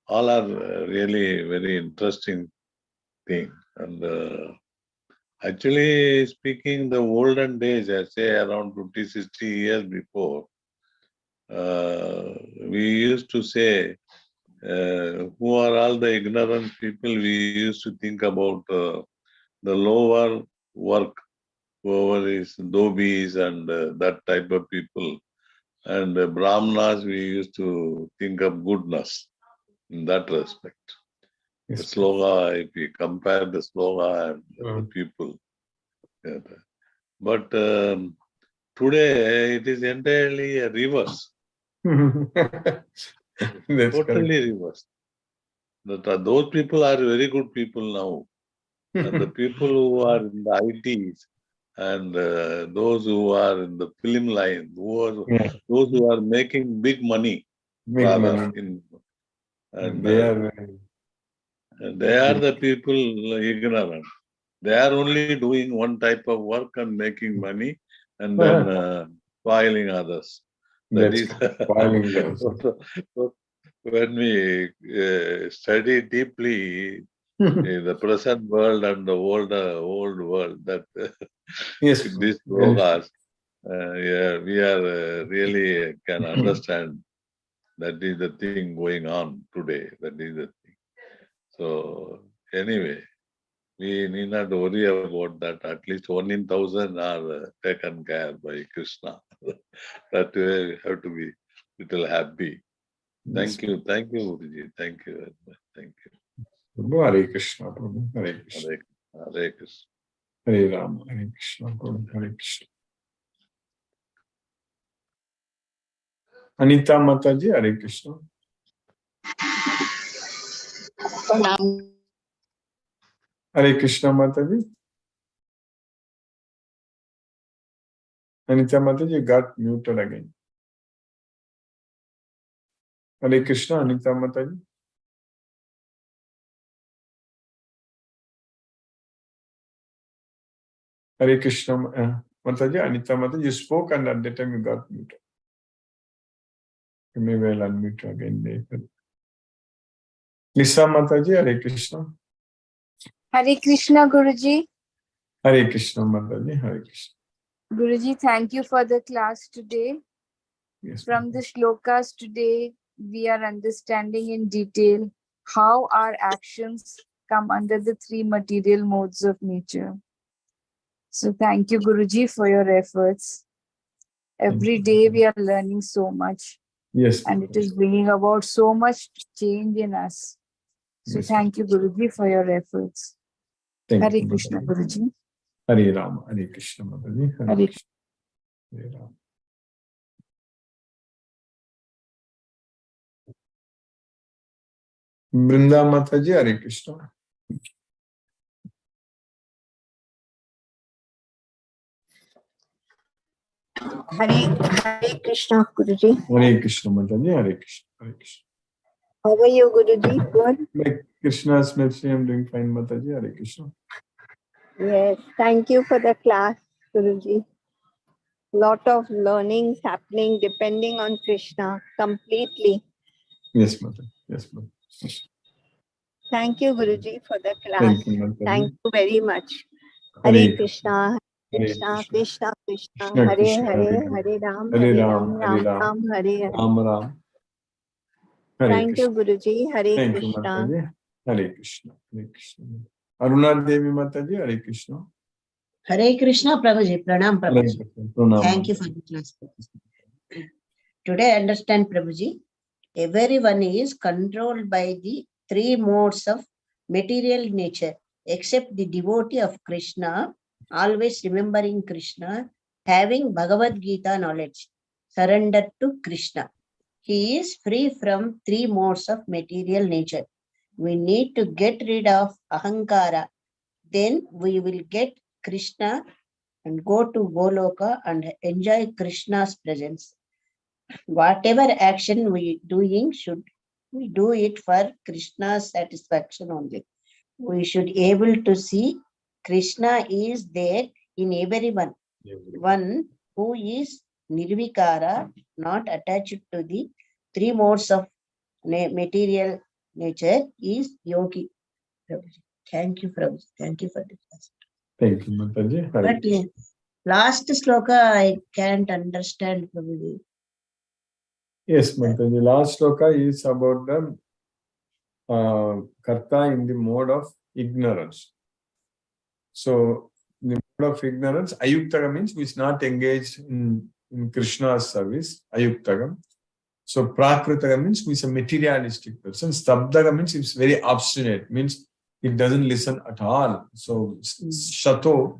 All are really very interesting thing. And actually speaking, the olden days, I say around 50, 60 years before, we used to say, who are all the ignorant people, we used to think about the lower work, whoever is dhobis and that type of people. And Brahmanas, we used to think of goodness in that respect. Yes. The sloga, if we compare the sloga and the people. Yeah. But today it is entirely a reverse. That's Totally reverse. Those people are very good people now. And the people who are in the ITs and those who are in the film line, those who are making big money, rather, and they are the people ignorant. They are only doing one type of work and making money and then spoiling others. That is spoiling them. when we study deeply the present world and the old world, that Yes. in these slogas, yeah, we are really can understand that is the thing going on today. That is the thing. So anyway, we need not worry about that. At least 1 in 1,000 are taken care by Krishna. That way we have to be little happy. Thank you, Guruji. Thank you very much. Thank you. Prabhu, Hare Krishna, Prabhu, Hare Krishna. Hare Krishna. Hare Rama, Hare Krishna, Prabhu, Hare Krishna. Anita Mataji, Hare Krishna. Hare Krishna Mataji. Anita Mataji got muted again. Hare Krishna, Anita Mataji. Hare Krishna Mataji, Anita Mataji, you spoke and at that time you got muted. You may well unmute again later. Lisa Mataji, Hare Krishna. Hare Krishna, Guruji. Hare Krishna Mataji, Hare Krishna. Guruji, thank you for the class today. Yes. From the shlokas today, we are understanding in detail how our actions come under the 3 material modes of nature. So thank you, Guruji, for your efforts. Every day we are learning so much. Yes. And it is bringing about so much change in us. So Yes. thank you, Guruji, for your efforts. Thank Hare you, Krishna, Mataji. Guruji. Hare Rama, Hare Krishna Mataji, Hare Hare Krishna. Hare Rama. Brinda Mataji, Hare Krishna. Hare Krishna, Guruji. Hare Krishna Mataji, Hare Krishna. Hare Krishna. How are you, Guruji? Good. Like Krishna's mercy, I'm doing fine, Mataji. Hare Krishna. Yes, thank you for the class, Guruji. Lot of learnings happening depending on Krishna completely. Yes, Mataji. Yes, Mataji. Thank you, Guruji, for the class. Thank you, Mataji. Thank you very much. Hare Hare Krishna, Hare Krishna, Krishna. Krishna, Krishna, Krishna Hare Krishna, Hare, Hare Hare Ram, Hare Hare Ram, Ram, Hare Ram Ram, Ram, Hare Hare. Ram Ram. Hare Thank you, Krishna. Guruji. Hare Thank you, Krishna. Mataji. Hare Krishna. Hare Krishna. Aruna Devi Mataji, Hare Krishna. Hare Krishna, Prabhuji. Pranam, Hare Prabhuji. Krishna. Pranam, Thank you for Mataji. the class. Today, I understand, Prabhuji, everyone is controlled by the three modes of material nature, except the devotee of Krishna, always remembering Krishna, having Bhagavad Gita knowledge, surrendered to Krishna. He is free from three modes of material nature. We need to get rid of Ahankara. Then we will get Krishna and go to Goloka and enjoy Krishna's presence. Whatever action we doing, should we do it for Krishna's satisfaction only. We should able to see Krishna is there in everyone. One who is nirvikara, not attached to the three modes of material nature, is yogi. Thank you, Prabhuji. Thank you for the class. Thank you, Mataji. Hare But Krishna. last sloka I can't understand, Prabhuji. Yes, Mataji. Last sloka is about the karta in the mode of ignorance. So, the mode of ignorance, ayuktaka means who is not engaged in Krishna's service, ayuktaka. So, prakritaka means who is a materialistic person. Stabdaka means it's very obstinate, means it doesn't listen at all. So, shato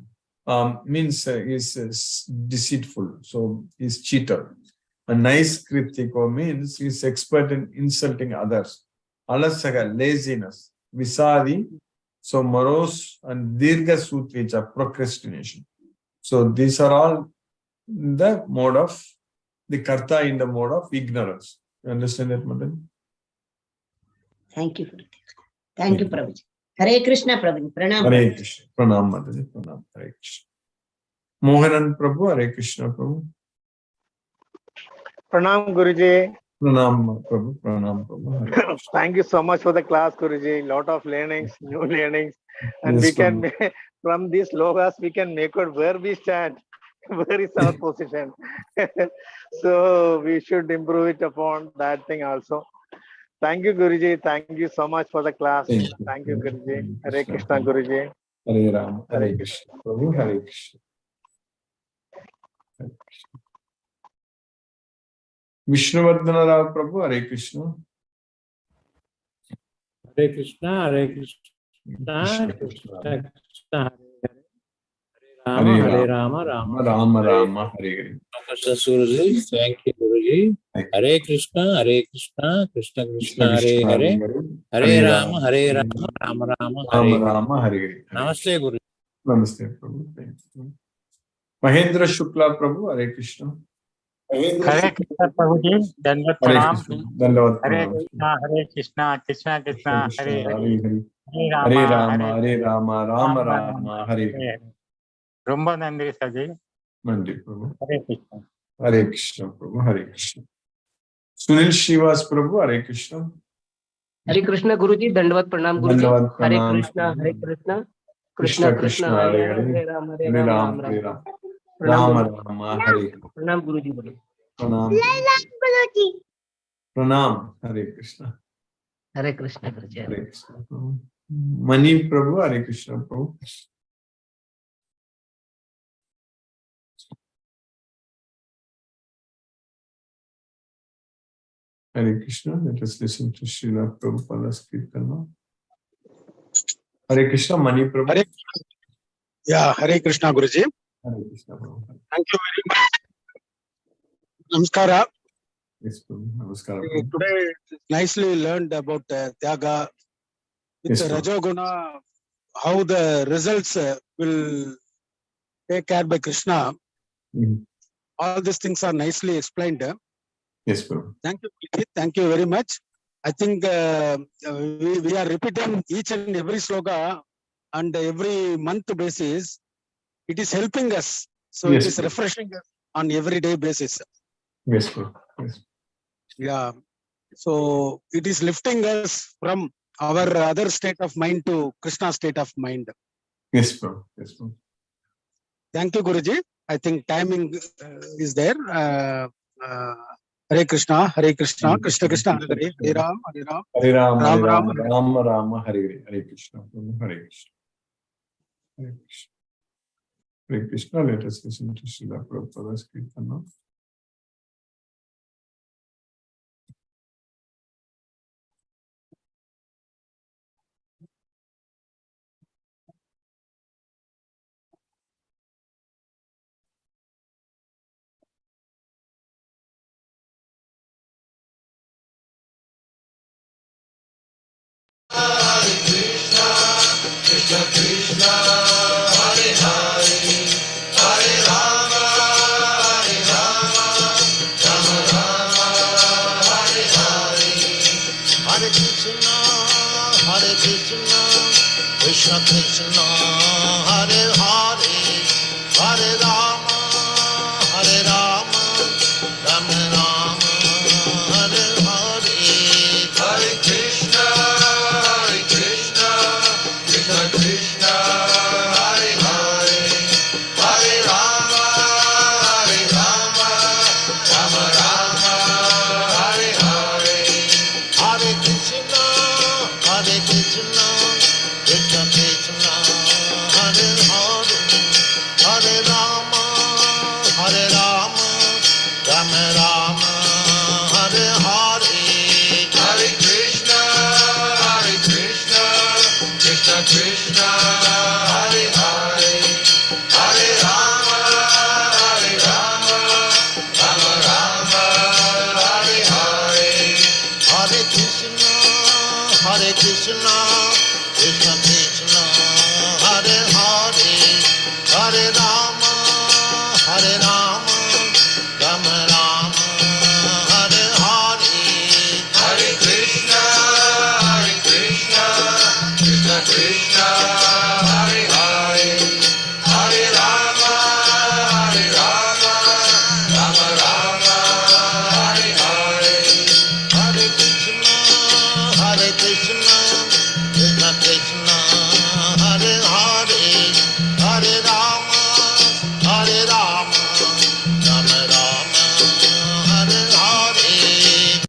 means is deceitful, so is cheater. A nice kritiko means he's expert in insulting others. Alasaga, laziness. Visadi, so morose and dirga sutricha, procrastination. So these are all the mode of the karta in the mode of ignorance. You understand that, Madan? Thank you. Thank you, Prabhuji. Hare Krishna, Prabhuji. Pranam. Hare Krishna. Pranam, Madan. Pranam. Hare Krishna. Mohanan Prabhu, Hare Krishna Prabhu. Pranam, Guruji. Pranam Prabhu. Pranam Prabhu. Thank you so much for the class, Guruji. Lot of learnings, new learnings. And Yes, we can, Prabhu. from these logas, we can make out where we stand, where is our position. So we should improve it upon that thing also. Thank you, Guruji. Thank you so much for the class. Thank you, Guruji. Hare Krishna, Guruji. Hare Ram, Hare Krishna. Prabhu, Hare Krishna. Hare Krishna. Vishnuvardhana Rao Prabhu, Hare Krishna. Hare Krishna, Hare Krishna, Krishna, Krishna Krishna, Hare Hare Rama, Hare Rama, Rama, Rama Rama, Hare Hare. Krishna Guruji, thank you, Guruji. Hare Krishna, Hare Krishna, Krishna Krishna, Hare Hare, Hare Rama, Hare Rama, Rama Rama, Hare Hare. Rama, Hare Hare. Namaste, Guruji. Namaste, Prabhu. Thank you. Mahendra Shukla Prabhu, Hare Krishna. Hare Krishna Prabhuji, Dandavat Hare Pranam. Krishna. Dandavat Hare Pranam. Krishna, Hare Krishna, Krishna Krishna, Hare Hare. Hare Rama, Hare Rama, Rama Rama, Hare Hare. Hare. ரொம்ப நன்றி Saji. Nandi Prabhu. Hare Krishna. Hare Krishna Prabhu, Hare Krishna. Sunil Srivas Prabhu, Hare Krishna. Hare Krishna Guruji, Dandavat Pranam Guruji. Dandavat Hare Pranam. Krishna, Hare Krishna. Krishna Krishna Krishna, Krishna, Hare Hare Hare. Hare, Ram Hare Hare Ram, Ram, Ram Hare Ram. Ram. Rama Rama, Hare. Pranam Guruji Guruji. Pranam. Pranam, Hare Krishna. Hare Krishna Guruji. Hare Krishna Prabhu. Mani Prabhu, Hare Krishna Prabhu. Hare Krishna, let us listen to Srila Prabhupada's Kirtana. Hare Krishna, Mani Prabhu. Hare, yeah, Hare Krishna Guruji. Hare Krishna Prabhu. Thank you very much. Namaskara. Yes, Prabhu. Namaskaram. Today nicely learned about Tyaga with Yes, Prabhu. Rajoguna, how the results will take care by Krishna. Mhm. All these things are nicely explained. Yes, Prabhu. Thank you, Pulkit. Thank you very much. I think we are repeating each and every sloka and every month basis. It is helping us. So it Yes, is Prabhu. refreshing us on everyday basis. Yes, Prabhu. Yes. Yeah. So it is lifting us from our other state of mind to Krishna state of mind. Yes, Prabhu. Yes, Prabhu. Thank you, Guruji. I think timing is there. Hare Krishna, Krishna Krishna, Hare Hare, Hare Ram, Hare Ram, Hare Ram Ram, Ram, Hare Ram Ram, Hare Hare. Hare Krishna, Prabhu. Hare Krishna. Hare Krishna. Hare Krishna. Let us listen to Srila Prabhupada's Kirtana. Krishna Krishna, Hare Hare, Hare Rama, Hare Rama, Rama Rama, Hare Hare, Hare Krishna, Krishna Krishna, Hare Hare, Hare Rama, Hare Rama, Rama Rama, Hare Hare, Hare Krishna, Krishna Krishna, Hare Hare, Hare Rama, Rama Rama, Hare Hare, Hare Krishna, Krishna Krishna, Hare Hare, Hare Rama, Rama Rama, Hare Hare, Hare Krishna, Krishna Krishna, Hare Hare, Hare Rama, Rama Rama, Hare Hare, Hare Krishna, Krishna Krishna, Hare Hare, Hare Rama, Rama Rama, Hare Hare, Hare Krishna, Krishna Krishna, Hare Hare, Hare Rama, Rama Rama, Hare Hare, Hare Krishna, Krishna Krishna, Hare Hare, Hare Rama, Rama Rama, Hare Hare.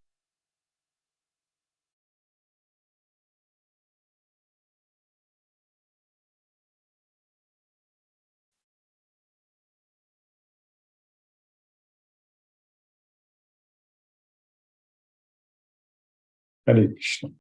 Hare Krishna.